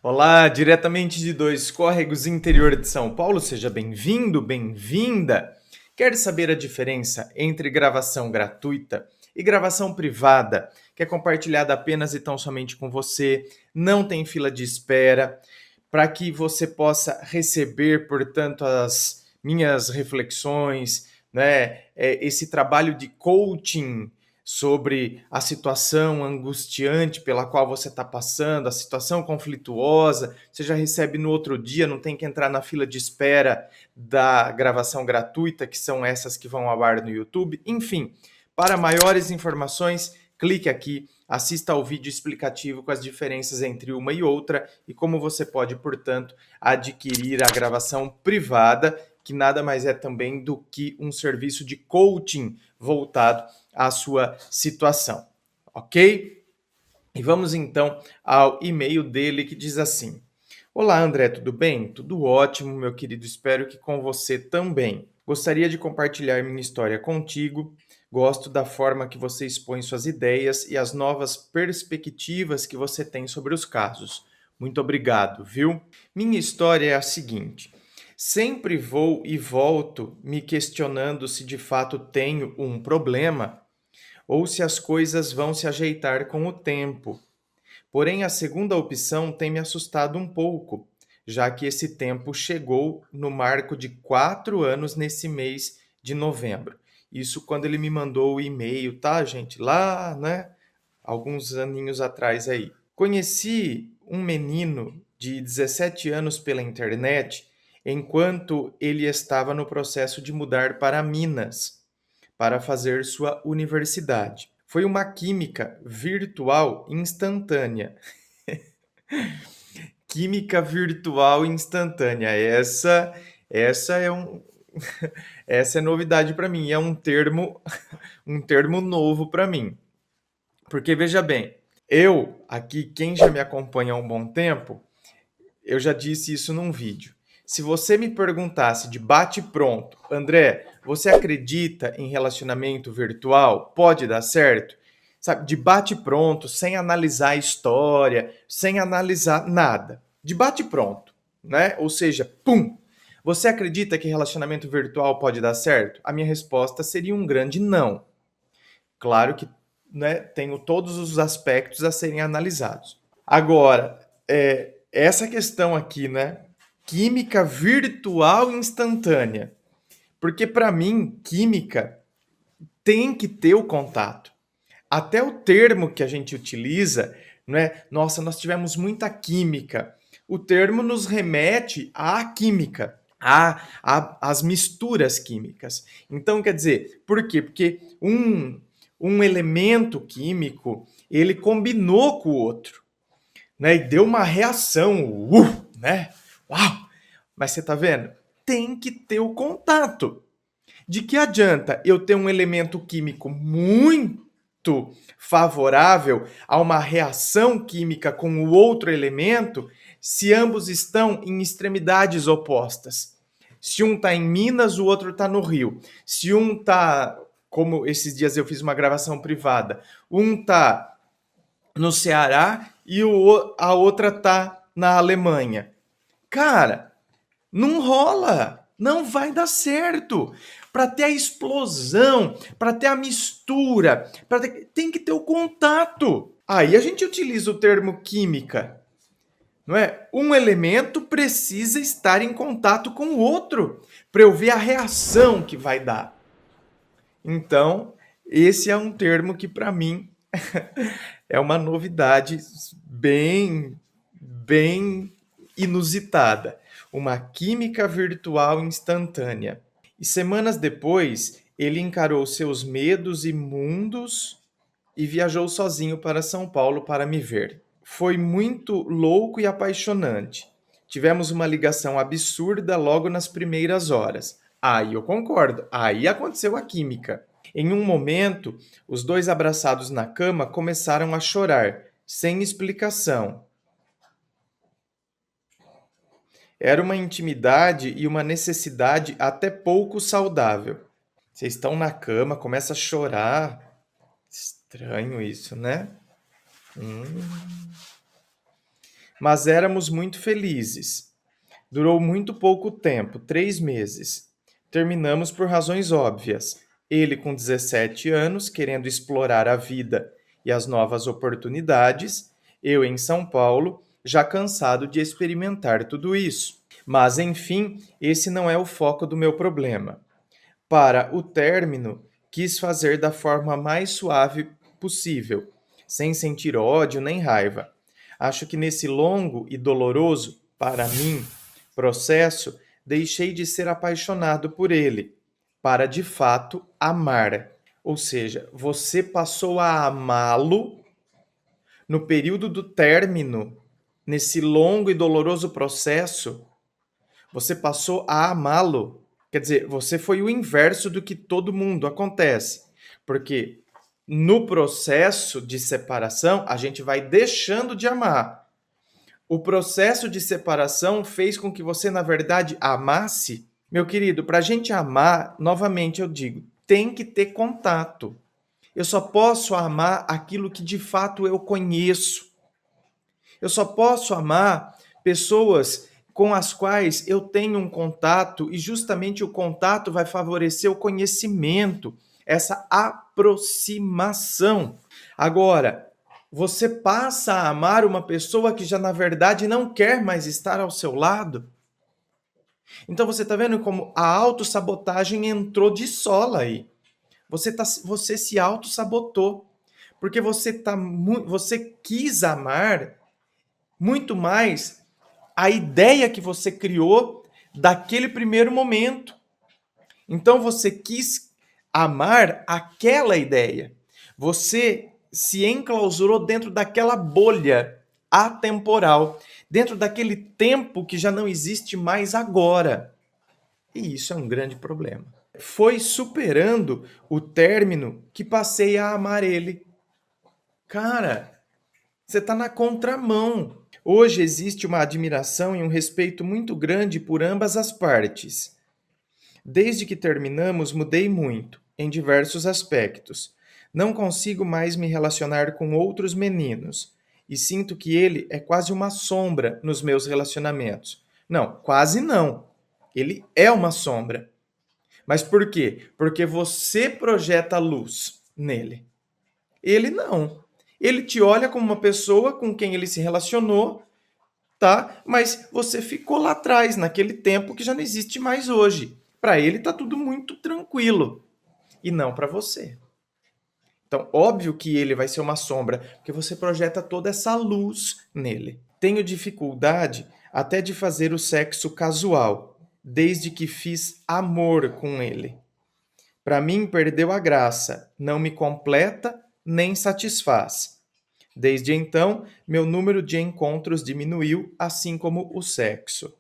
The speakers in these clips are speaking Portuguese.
Olá, diretamente de Dois Córregos, interior de São Paulo, seja bem-vindo, bem-vinda. Quer saber a diferença entre gravação gratuita e gravação privada, que é compartilhada apenas e tão somente com você, não tem fila de espera, para que você possa receber, portanto, as minhas reflexões, né? Esse trabalho de coaching sobre a situação angustiante pela qual você está passando, a situação conflituosa, você já recebe no outro dia, não tem que entrar na fila de espera da gravação gratuita, que são essas que vão ao ar no YouTube. Enfim, para maiores informações, clique aqui, assista ao vídeo explicativo com as diferenças entre uma e outra e como você pode, portanto, adquirir a gravação privada, que nada mais é também do que um serviço de coaching voltado à sua situação, ok? E vamos então ao e-mail dele que diz assim: Olá, André, tudo bem? Tudo ótimo, meu querido. Espero que com você também. Gostaria de compartilhar minha história contigo. Gosto da forma que você expõe suas ideias e as novas perspectivas que você tem sobre os casos. Muito obrigado, viu? Minha história é a seguinte: sempre vou e volto me questionando se de fato tenho um problema ou se as coisas vão se ajeitar com o tempo. Porém, a segunda opção tem me assustado um pouco, já que esse tempo chegou no marco de 4 anos nesse mês de novembro. Isso quando ele me mandou o e-mail, tá, gente? Lá, né? Alguns aninhos atrás aí. Conheci um menino de 17 anos pela internet enquanto ele estava no processo de mudar para Minas para fazer sua universidade. Foi uma química virtual instantânea. Química virtual instantânea. Essa é essa é novidade para mim, é um termo novo para mim. Porque veja bem, eu aqui, quem já me acompanha há um bom tempo, eu já disse isso num vídeo. Se você me perguntasse de bate-pronto, André, você acredita em relacionamento virtual? Pode dar certo? Sabe, de bate-pronto, sem analisar a história, sem analisar nada. De bate-pronto, né? Ou seja, pum! Você acredita que relacionamento virtual pode dar certo? A minha resposta seria um grande não. Claro que, né, tenho todos os aspectos a serem analisados. Agora, essa questão aqui, né? Química virtual instantânea. Porque para mim, química tem que ter o contato. Até o termo que a gente utiliza, né? Nossa, nós tivemos muita química. O termo nos remete à química, às misturas químicas. Então, quer dizer, por quê? Porque um elemento químico, ele combinou com o outro, né? E deu uma reação, né? Uau! Mas você tá vendo? Tem que ter o contato. De que adianta eu ter um elemento químico muito favorável a uma reação química com o outro elemento se ambos estão em extremidades opostas? Se um está em Minas, o outro está no Rio. Se um está, como esses dias eu fiz uma gravação privada, um está no Ceará e a outra tá na Alemanha. Cara, não rola, não vai dar certo. Para ter a explosão, para ter a mistura, tem que ter o contato. Aí a gente utiliza o termo química, não é? Um elemento precisa estar em contato com o outro para eu ver a reação que vai dar. Então, esse é um termo que para mim é uma novidade bem inusitada. Uma química virtual instantânea. E semanas depois, ele encarou seus medos imundos e viajou sozinho para São Paulo para me ver. Foi muito louco e apaixonante. Tivemos uma ligação absurda logo nas primeiras horas. Aí eu concordo, aí aconteceu a química. Em um momento, os dois abraçados na cama começaram a chorar, sem explicação. Era uma intimidade e uma necessidade até pouco saudável. Vocês estão na cama, começa a chorar. Estranho isso, né? Hum. mas éramos muito felizes. Durou muito pouco tempo, 3 meses. Terminamos por razões óbvias. Ele com 17 anos, querendo explorar a vida e as novas oportunidades, eu em São Paulo, já cansado de experimentar tudo isso. Mas, enfim, esse não é o foco do meu problema. Para o término, quis fazer da forma mais suave possível, sem sentir ódio nem raiva. Acho que nesse longo e doloroso, para mim, processo, deixei de ser apaixonado por ele, para de fato amar. Ou seja, você passou a amá-lo no período do término, nesse longo e doloroso processo, você passou a amá-lo. Quer dizer, você foi o inverso do que todo mundo acontece. Porque no processo de separação, a gente vai deixando de amar. O processo de separação fez com que você, na verdade, amasse. Meu querido, para a gente amar, novamente eu digo, tem que ter contato. Eu só posso amar aquilo que de fato eu conheço. Eu só posso amar pessoas com as quais eu tenho um contato e justamente o contato vai favorecer o conhecimento, essa aproximação. Agora, você passa a amar uma pessoa que já na verdade não quer mais estar ao seu lado. Então você está vendo como a autossabotagem entrou de sola aí. Você se autossabotou. Porque você quis amar muito mais a ideia que você criou daquele primeiro momento. Então você quis amar aquela ideia. Você se enclausurou dentro daquela bolha atemporal, dentro daquele tempo que já não existe mais agora. E isso é um grande problema. Foi superando o término que passei a amar ele. Cara, você está na contramão. Hoje existe uma admiração e um respeito muito grande por ambas as partes. Desde que terminamos, mudei muito, em diversos aspectos. Não consigo mais me relacionar com outros meninos e sinto que ele é quase uma sombra nos meus relacionamentos. Não, quase não. Ele é uma sombra. Mas por quê? Porque você projeta luz nele. Ele não. Ele te olha como uma pessoa com quem ele se relacionou, tá? Mas você ficou lá atrás, naquele tempo que já não existe mais hoje. Para ele tá tudo muito tranquilo e não para você. Então, óbvio que ele vai ser uma sombra, porque você projeta toda essa luz nele. Tenho dificuldade até de fazer o sexo casual, desde que fiz amor com ele. Para mim, perdeu a graça, não me completa nem satisfaz. Desde então, meu número de encontros diminuiu, assim como o sexo.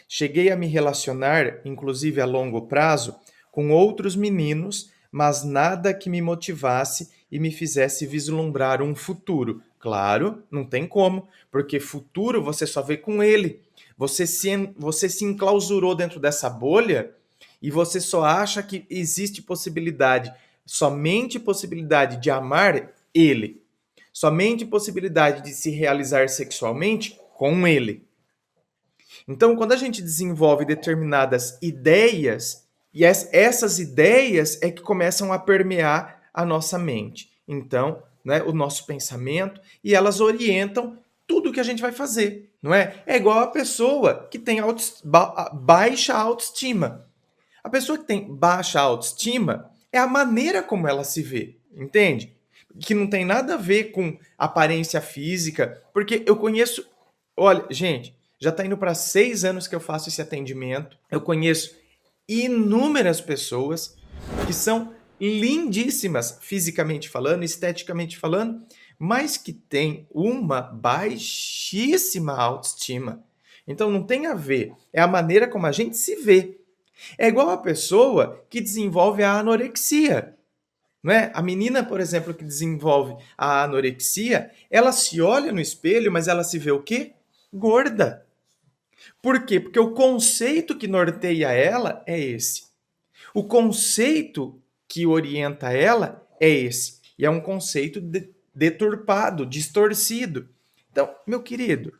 Cheguei a me relacionar, inclusive a longo prazo, com outros meninos, mas nada que me motivasse e me fizesse vislumbrar um futuro. Claro, não tem como, porque futuro você só vê com ele. Você se enclausurou dentro dessa bolha e você só acha que existe possibilidade, somente possibilidade de amar ele, somente possibilidade de se realizar sexualmente com ele. Então, quando a gente desenvolve determinadas ideias, e essas ideias é que começam a permear a nossa mente. Então, né, o nosso pensamento, e elas orientam tudo que a gente vai fazer, não é? É igual a pessoa que tem baixa autoestima. A pessoa que tem baixa autoestima é a maneira como ela se vê, entende? Que não tem nada a ver com aparência física, porque eu conheço. Olha, gente, já está indo para 6 anos que eu faço esse atendimento. Eu conheço inúmeras pessoas que são lindíssimas, fisicamente falando, esteticamente falando, mas que têm uma baixíssima autoestima. Então não tem a ver, é a maneira como a gente se vê. É igual a pessoa que desenvolve a anorexia. Não é? A menina, por exemplo, que desenvolve a anorexia, ela se olha no espelho, mas ela se vê o quê? Gorda. Por quê? Porque o conceito que norteia ela é esse. O conceito que orienta ela é esse. E é um conceito deturpado, distorcido. Então, meu querido,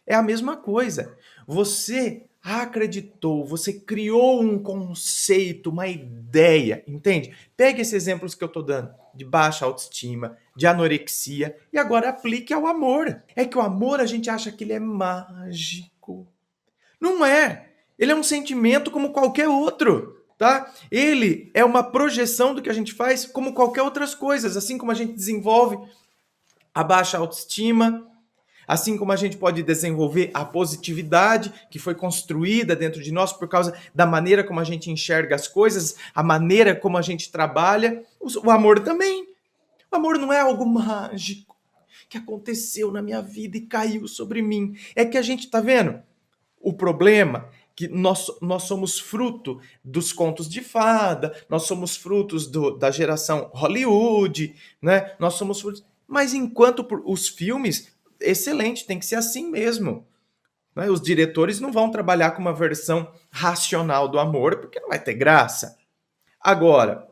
É a mesma coisa. Você acreditou, você criou um conceito, uma ideia, entende? Pegue esses exemplos que eu estou dando, de baixa autoestima, de anorexia, e agora aplique ao amor. É que o amor a gente acha que ele é mágico. Não é. Ele é um sentimento como qualquer outro, tá? Ele é uma projeção do que a gente faz como qualquer outras coisas, assim como a gente desenvolve a baixa autoestima, assim como a gente pode desenvolver a positividade que foi construída dentro de nós por causa da maneira como a gente enxerga as coisas, a maneira como a gente trabalha, o amor também. O amor não é algo mágico que aconteceu na minha vida e caiu sobre mim. É que a gente tá vendo o problema que nós somos fruto dos contos de fada, nós somos frutos da geração Hollywood, né? Nós somos frutos. Mas enquanto os filmes, excelente, tem que ser assim mesmo. Né? Os diretores não vão trabalhar com uma versão racional do amor, porque não vai ter graça. Agora,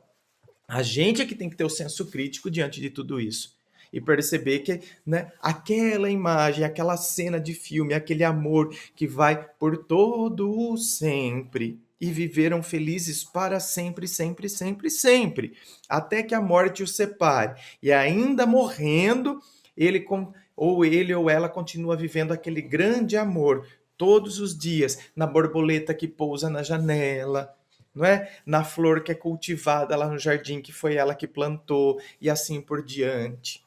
a gente é que tem que ter o senso crítico diante de tudo isso. E perceber que, né, aquela imagem, aquela cena de filme, aquele amor que vai por todo o sempre e viveram felizes para sempre, sempre, sempre, sempre, até que a morte os separe. E ainda morrendo, ele ou ela continua vivendo aquele grande amor todos os dias, na borboleta que pousa na janela, não é? Na flor que é cultivada lá no jardim, que foi ela que plantou, e assim por diante.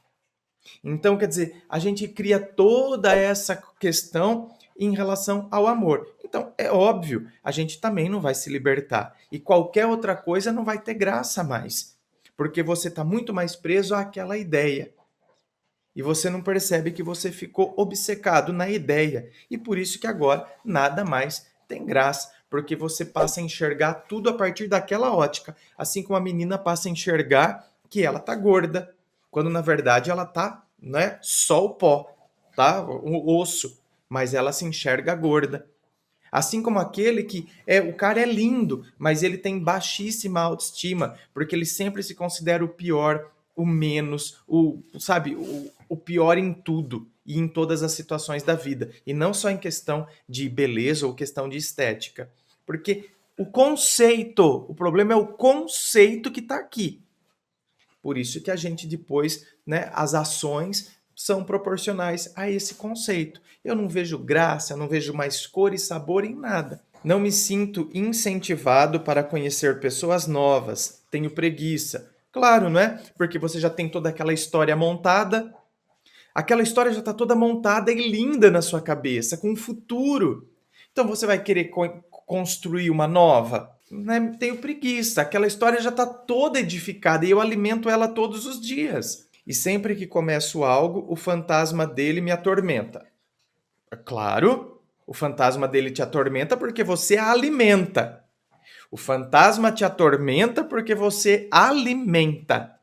Então, quer dizer, a gente cria toda essa questão em relação ao amor. Então, é óbvio, a gente também não vai se libertar. E qualquer outra coisa não vai ter graça mais. Porque você está muito mais preso àquela ideia. E você não percebe que você ficou obcecado na ideia. E por isso que agora nada mais tem graça. Porque você passa a enxergar tudo a partir daquela ótica. Assim como a menina passa a enxergar que ela tá gorda. Quando na verdade ela tá, né, só o pó, tá? O osso. Mas ela se enxerga gorda. Assim como aquele que o cara é lindo, mas ele tem baixíssima autoestima, porque ele sempre se considera o pior, o menos, sabe, o pior em tudo e em todas as situações da vida, e não só em questão de beleza ou questão de estética. Porque o problema é o conceito que está aqui. Por isso que a gente depois, né, as ações são proporcionais a esse conceito. Eu não vejo graça, não vejo mais cor e sabor em nada. Não me sinto incentivado para conhecer pessoas novas. Tenho preguiça. Claro, não é? Porque você já tem toda aquela história montada. Aquela história já está toda montada e linda na sua cabeça, com um futuro. Então você vai querer construir uma nova? Né? Tenho preguiça. Aquela história já está toda edificada e eu alimento ela todos os dias. E sempre que começo algo, o fantasma dele me atormenta. É claro, o fantasma dele te atormenta porque você a alimenta. O fantasma te atormenta porque você alimenta.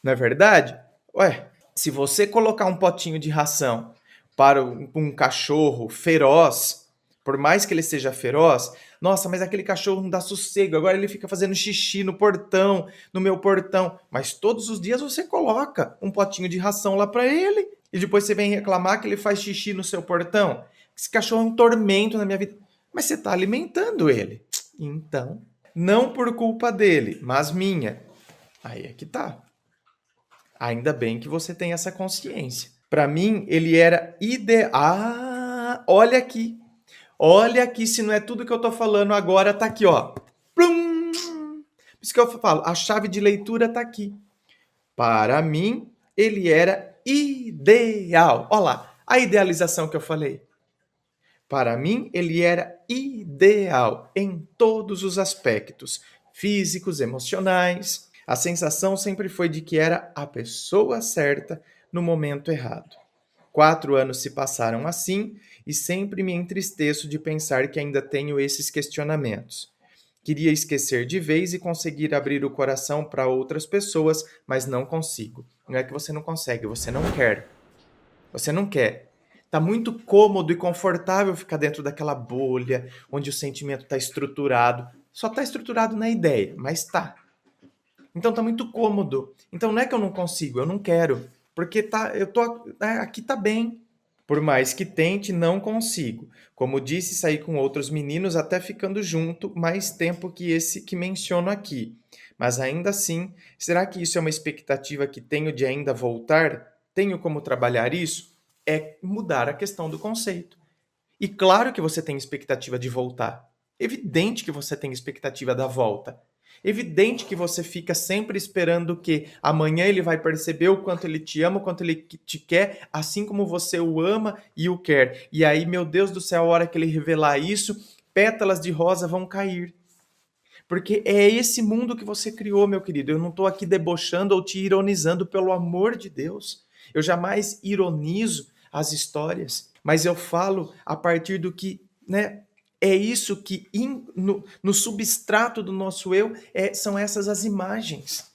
Não é verdade? Ué, se você colocar um potinho de ração para um cachorro feroz, por mais que ele seja feroz, nossa, mas aquele cachorro não dá sossego, agora ele fica fazendo xixi no portão, no meu portão. Mas todos os dias você coloca um potinho de ração lá para ele e depois você vem reclamar que ele faz xixi no seu portão. Esse cachorro é um tormento na minha vida. Mas você está alimentando ele. Então, não por culpa dele, mas minha. Aí é que tá. Ainda bem que você tem essa consciência. Para mim, ele era ideal. Ah, olha aqui. Olha aqui, se não é tudo que eu tô falando agora, tá aqui, ó. Plum! Por isso que eu falo, a chave de leitura tá aqui. Para mim, ele era ideal. Olha lá, a idealização que eu falei. Para mim, ele era ideal em todos os aspectos, físicos, emocionais. A sensação sempre foi de que era a pessoa certa no momento errado. 4 anos se passaram assim e sempre me entristeço de pensar que ainda tenho esses questionamentos. Queria esquecer de vez e conseguir abrir o coração para outras pessoas, mas não consigo. Não é que você não consegue, você não quer. Você não quer. Tá muito cômodo e confortável ficar dentro daquela bolha onde o sentimento está estruturado. Só está estruturado na ideia, mas tá. Então tá muito cômodo. Então não é que eu não consigo, eu não quero. Porque aqui tá bem. Por mais que tente, não consigo. Como disse, saí com outros meninos até ficando junto mais tempo que esse que menciono aqui. Mas ainda assim, será que isso é uma expectativa que tenho de ainda voltar? Tenho como trabalhar isso? É mudar a questão do conceito. E claro que você tem expectativa de voltar. Evidente que você tem expectativa da volta. Evidente que você fica sempre esperando que amanhã ele vai perceber o quanto ele te ama, o quanto ele te quer, assim como você o ama e o quer. E aí, meu Deus do céu, a hora que ele revelar isso, pétalas de rosa vão cair. Porque é esse mundo que você criou, meu querido. Eu não estou aqui debochando ou te ironizando, pelo amor de Deus. Eu jamais ironizo as histórias, mas eu falo a partir do que, né? É isso que no substrato do nosso eu são essas as imagens,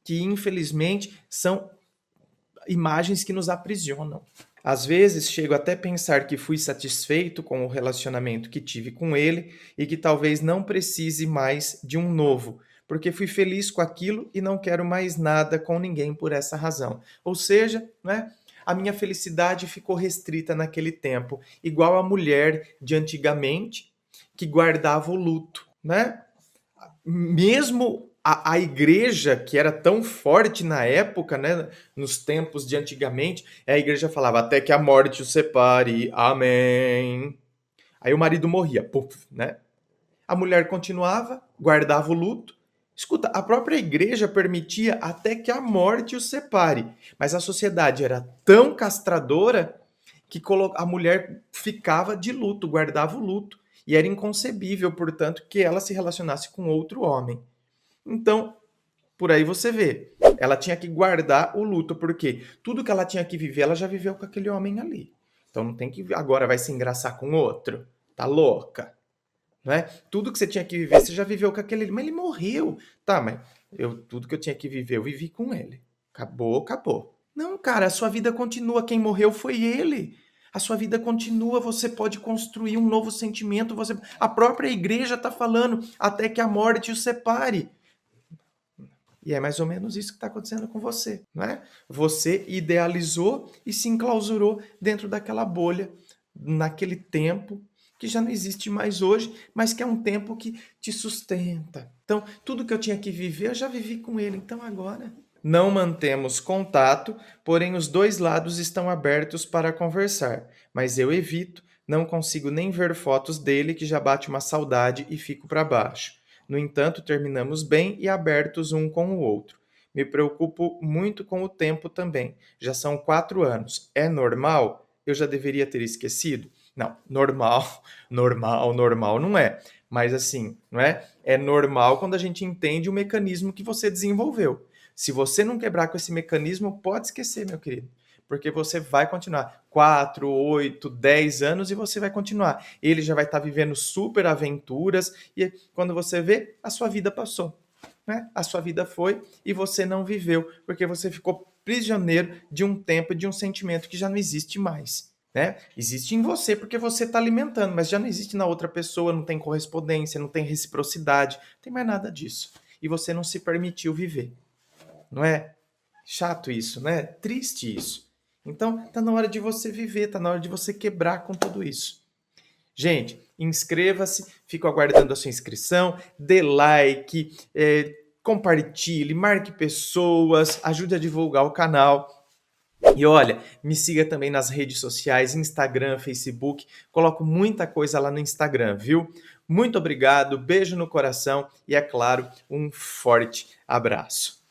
que infelizmente são imagens que nos aprisionam. Às vezes chego até a pensar que fui satisfeito com o relacionamento que tive com ele e que talvez não precise mais de um novo, porque fui feliz com aquilo e não quero mais nada com ninguém por essa razão. Ou seja, né, a minha felicidade ficou restrita naquele tempo, igual a mulher de antigamente que guardava o luto, né? Mesmo a igreja, que era tão forte na época, né, nos tempos de antigamente, a igreja falava até que a morte o separe, amém. Aí o marido morria, puf, né? A mulher continuava, guardava o luto. Escuta, a própria igreja permitia até que a morte o separe, mas a sociedade era tão castradora que a mulher ficava de luto, guardava o luto. E era inconcebível, portanto, que ela se relacionasse com outro homem. Então, por aí você vê. Ela tinha que guardar o luto, porque tudo que ela tinha que viver, ela já viveu com aquele homem ali. Então não tem que agora vai se engraçar com outro. Tá louca? Não é? Tudo que você tinha que viver, você já viveu com aquele, mas ele morreu. Tá, mas tudo que eu tinha que viver, eu vivi com ele. Acabou, acabou. Não, cara, a sua vida continua. Quem morreu foi ele. A sua vida continua, você pode construir um novo sentimento. A própria igreja está falando até que a morte o separe. E é mais ou menos isso que está acontecendo com você, né? Você idealizou e se enclausurou dentro daquela bolha, naquele tempo que já não existe mais hoje, mas que é um tempo que te sustenta. Então, tudo que eu tinha que viver, eu já vivi com ele. Então, agora. Não mantemos contato, porém os dois lados estão abertos para conversar, mas eu evito, não consigo nem ver fotos dele que já bate uma saudade e fico para baixo. No entanto, terminamos bem e abertos um com o outro. Me preocupo muito com o tempo também. Já são 4 anos. É normal? Eu já deveria ter esquecido? Não, normal, normal não é. Mas assim, não é? É normal quando a gente entende o mecanismo que você desenvolveu. Se você não quebrar com esse mecanismo, pode esquecer, meu querido. Porque você vai continuar 4, 8, 10 anos e você vai continuar. Ele já vai estar vivendo super aventuras e quando você vê, a sua vida passou. Né? A sua vida foi e você não viveu, porque você ficou prisioneiro de um tempo, de um sentimento que já não existe mais. Né? Existe em você porque você está alimentando, mas já não existe na outra pessoa, não tem correspondência, não tem reciprocidade, não tem mais nada disso. E você não se permitiu viver. Não é chato isso, né? Triste isso. Então, tá na hora de você viver, tá na hora de você quebrar com tudo isso. Gente, inscreva-se, fico aguardando a sua inscrição, dê like, compartilhe, marque pessoas, ajude a divulgar o canal. E olha, me siga também nas redes sociais, Instagram, Facebook, coloco muita coisa lá no Instagram, viu? Muito obrigado, beijo no coração e, é claro, um forte abraço.